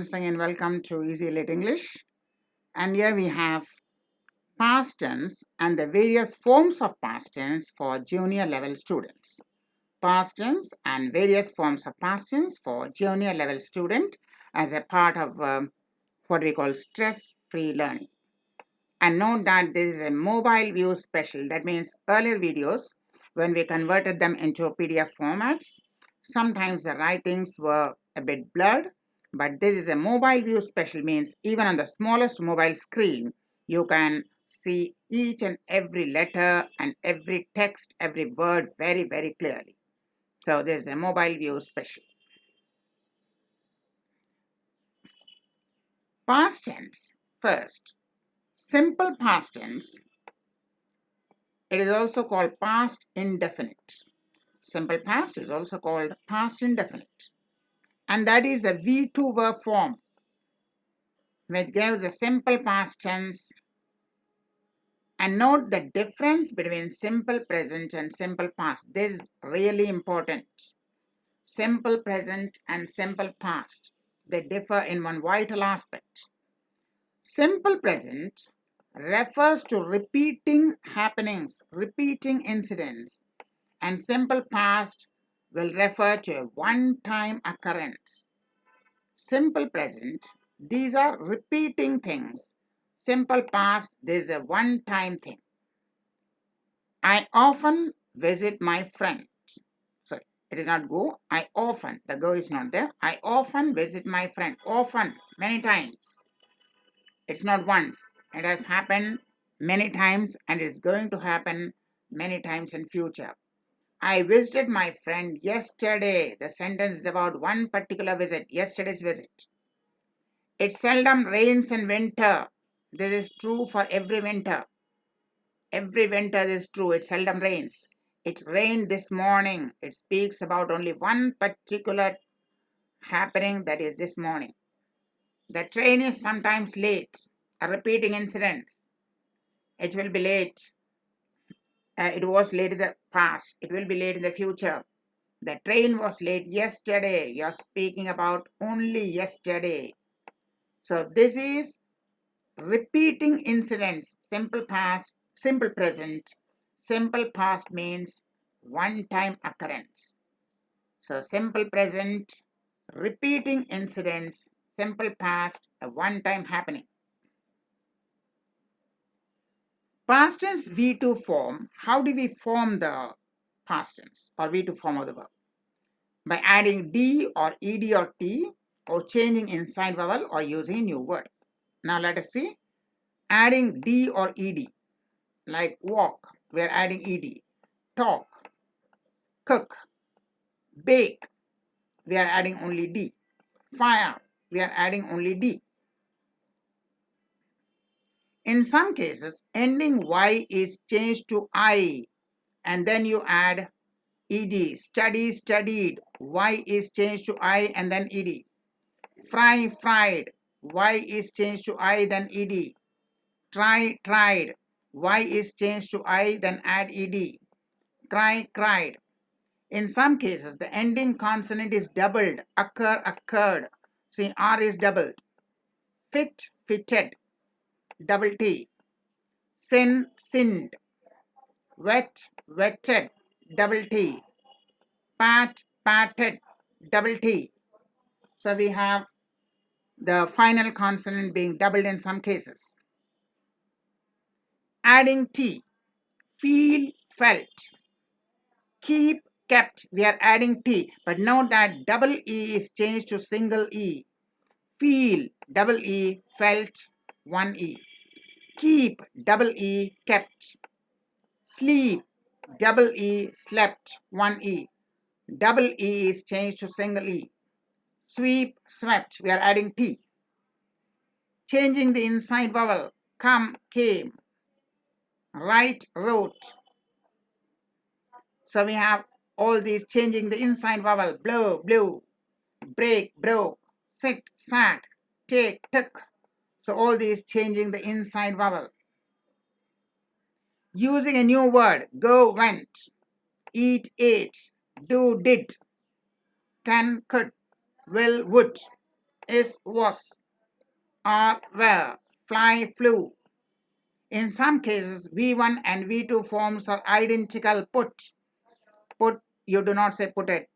once again welcome to Easy Lit English, and here we have past tense and the various forms of past tense for junior level students. Past tense and various forms of past tense for junior level student as a part of what we call stress-free learning. And note that this is a mobile view special. That means earlier videos, when we converted them into PDF formats, sometimes the writings were a bit blurred, but this is a mobile view special, means even on the smallest mobile screen, you can see each and every letter and every text, every word very, very clearly. So this is a mobile view special. Past tense first. Simple past tense. It is also called past indefinite. Simple past is also called past indefinite. And that is a V2 verb form, which gives a simple past tense. And note the difference between simple present and simple past. This is really important. Simple present and simple past, they differ in one vital aspect. Simple present refers to repeating happenings, repeating incidents, and simple past will refer to a one-time occurrence. Simple present, these are repeating things. Simple past, this is a one-time thing. I often visit my friend. Sorry, it is not go. I often, the go is not there. I often visit my friend. Often, many times. It's not once. It has happened many times and it's going to happen many times in future. I visited my friend yesterday. The sentence is about one particular visit, yesterday's visit. It seldom rains in winter. This is true for every winter. Every winter this is true. It seldom rains. It rained this morning. It speaks about only one particular happening, that is this morning. The train is sometimes late. A repeating incident. It will be late. It was late in the past. It will be late in the future. The train was late yesterday. You're speaking about only yesterday. So this is repeating incidents. Simple past, simple present. Simple past means one-time occurrence. So simple present, repeating incidents. Simple past, a one-time happening. Past tense V2 form, how do we form the past tense or V2 form of the verb? By adding D or ED or T, or changing inside vowel, or using a new word. Now let us see. Adding D or ED, like walk, we are adding ED. Talk, cook, bake, we are adding only D. Fire, we are adding only D. In some cases, ending Y is changed to I, and then you add ED. Study, studied, Y is changed to I and then ED. Fry, fried, Y is changed to I then ED. Try, tried, Y is changed to I then add ED. Cry, cried. In some cases, the ending consonant is doubled. Occur, occurred. See, R is doubled. Fit, fitted. Double T. Sin, sinned. Wet, wetted. Double T. Pat, patted. Double T. So we have the final consonant being doubled in some cases. Adding T. Feel, felt. Keep, kept. We are adding T. But note that double E is changed to single E. Feel, double E, felt, one E. Keep, double E, kept. Sleep, double E, slept, one E. Double E is changed to single E. Sweep, swept. We are adding T. Changing the inside vowel. Come, came. Write, wrote. So we have all these changing the inside vowel. Blow, blew. Break, broke. Sit, sat. Take, took. So all these changing the inside vowel. Using a new word. Go, went. Eat, ate. Do, did. Can, could. Will, would. is, was, are, were, fly, flew. In some cases, V1 and V2 forms are identical. Put, you do not say put it.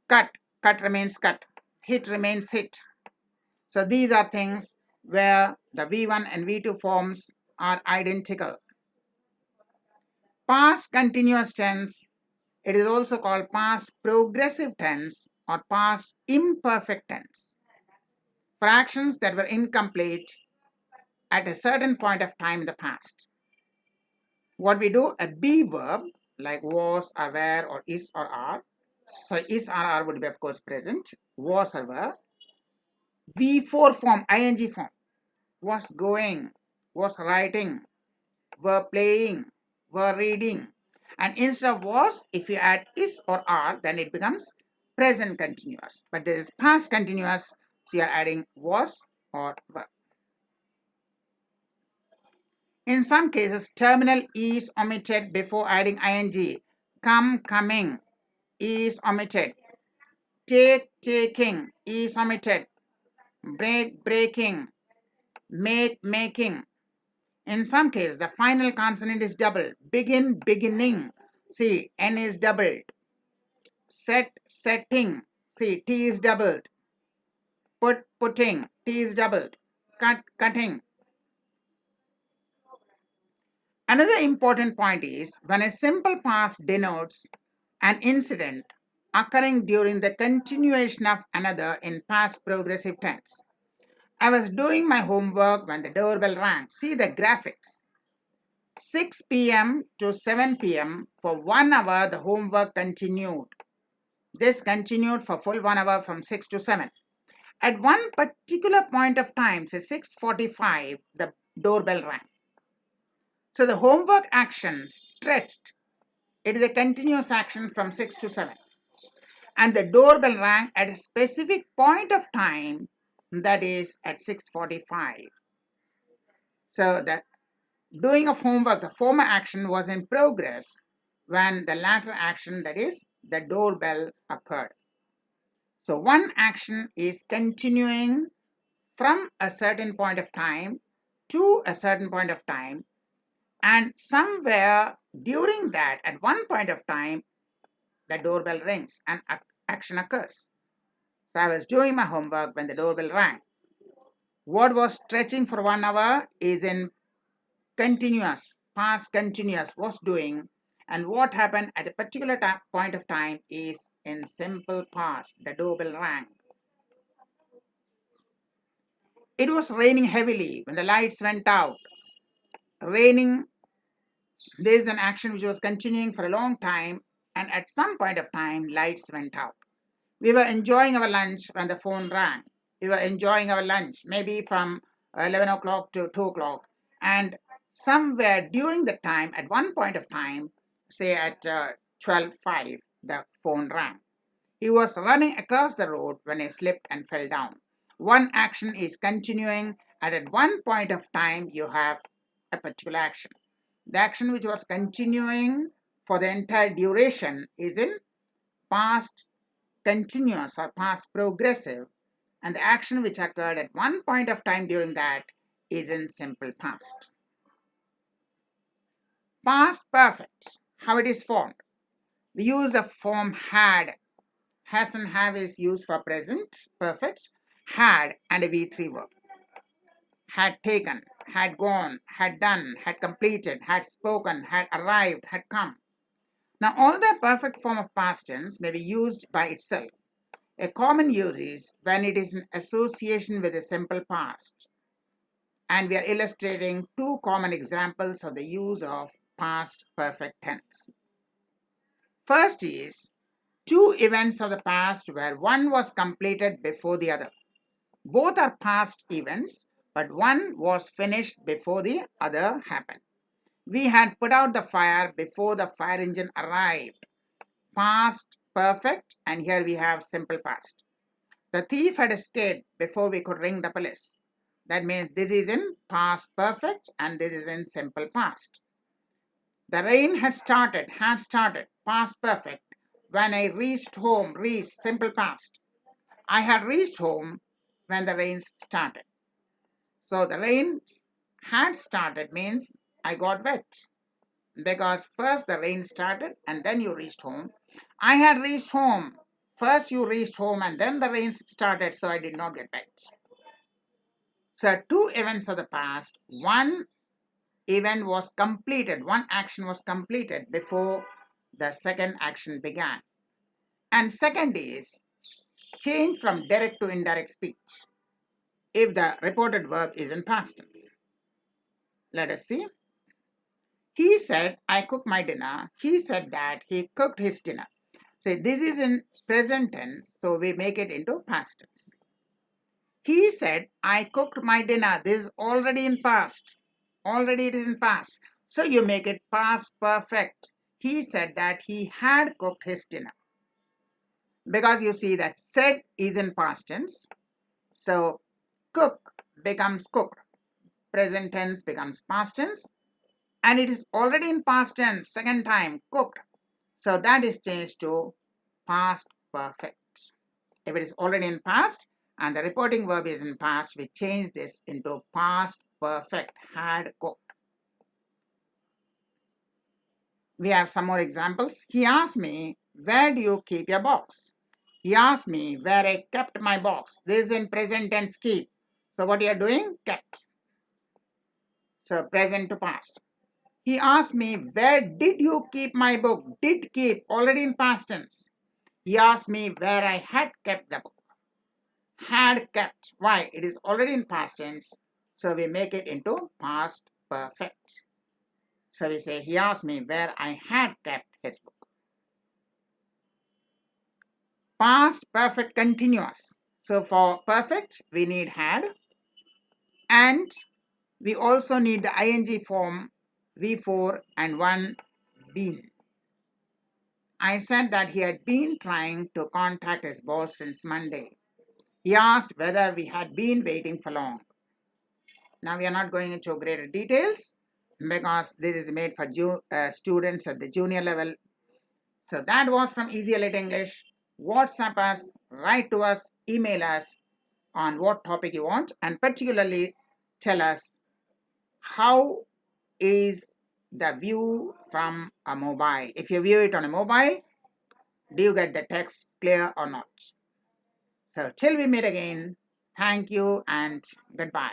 Cut remains cut. Hit remains hit. So these are things where the V1 and V2 forms are identical. Past continuous tense, it is also called past progressive tense or past imperfect tense. For actions that were incomplete at a certain point of time in the past. What we do, a be verb like was or were or is or are. So is or are would be of course present. Was or were. V4 form, ing form. Was going, was writing, were playing, were reading. And instead of was, if you add is or are, then it becomes present continuous. But there is past continuous, so you are adding was or were. In some cases, terminal is omitted before adding ing. Come, coming is omitted. Take, taking is omitted. Break, breaking. Make, making. In some cases, the final consonant is doubled. Begin, beginning. See, N is doubled. Set, setting. See, T is doubled. Put, putting. T is doubled. Cut, cutting. Another important point is when a simple past denotes an incident occurring during the continuation of another in past progressive tense. I was doing my homework when the doorbell rang. See the graphics. 6 p.m. to 7 p.m. for 1 hour the homework continued. This continued for full 1 hour from 6 to 7. At one particular point of time, say 6:45, the doorbell rang. So the homework action stretched. It is a continuous action from 6 to 7. And the doorbell rang at a specific point of time, that is at 6:45. So the doing of homework, the former action was in progress when the latter action, that is the doorbell, occurred. So one action is continuing from a certain point of time to a certain point of time, and somewhere during that, at one point of time, the doorbell rings and action occurs. So I was doing my homework when the doorbell rang. What was stretching for 1 hour is in continuous, past continuous, was doing, and what happened at a particular point of time is in simple past. The doorbell rang. It was raining heavily when the lights went out. Raining, there is an action which was continuing for a long time, and at some point of time, lights went out. We were enjoying our lunch when the phone rang. We were enjoying our lunch, maybe from 11 o'clock to 2 o'clock. And somewhere during the time, at one point of time, say at 12:05, the phone rang. He was running across the road when he slipped and fell down. One action is continuing, and at one point of time, you have a particular action. The action which was continuing for the entire duration is in past continuous or past progressive, and the action which occurred at one point of time during that is in simple past. Past perfect, how it is formed. We use the form had. Has and have is used for present perfect. Had and a V3 verb. Had taken, had gone, had done, had completed, had spoken, had arrived, had come. Now all the perfect form of past tense may be used by itself. A common use is when it is in association with a simple past. And we are illustrating two common examples of the use of past perfect tense. First is two events of the past where one was completed before the other. Both are past events, but one was finished before the other happened. We had put out the fire before the fire engine arrived. Past perfect, and here we have simple past. The thief had escaped before we could ring the police. That means this is in past perfect and this is in simple past. The rain had started, past perfect. When I reached home, reached, simple past. I had reached home when the rains started. So the rains had started means I got wet. Because first the rain started and then you reached home. I had reached home. First you reached home and then the rain started, so I did not get wet. So two events of the past. One event was completed, one action was completed before the second action began. And second is change from direct to indirect speech if the reported verb is in past tense. Let us see. He said, I cooked my dinner. He said that he cooked his dinner. So this is in present tense, so we make it into past tense. He said, I cooked my dinner. This is already in past. Already it is in past. So you make it past perfect. He said that he had cooked his dinner. Because you see that said is in past tense. So cook becomes cooked. Present tense becomes past tense. And it is already in past tense, second time, cooked. So that is changed to past perfect. If it is already in past and the reporting verb is in past, we change this into past perfect, had cooked. We have some more examples. He asked me, where do you keep your box? He asked me where I kept my box. This is in present tense, keep. So what you are doing? Kept. So present to past. He asked me, where did you keep my book? Did keep, already in past tense. He asked me where I had kept the book. Had kept. Why? It is already in past tense. So we make it into past perfect. So we say, he asked me where I had kept his book. Past perfect continuous. So for perfect, we need had. And we also need the ing form V4 and one been. I said that he had been trying to contact his boss since Monday. He asked whether we had been waiting for long. Now we are not going into greater details because this is made for students at the junior level. So that was from Easy Elite English. WhatsApp us, write to us, email us on what topic you want, and particularly tell us how is the view from a mobile. If you view it on a mobile, do you get the text clear or not? So till we meet again, thank you and goodbye.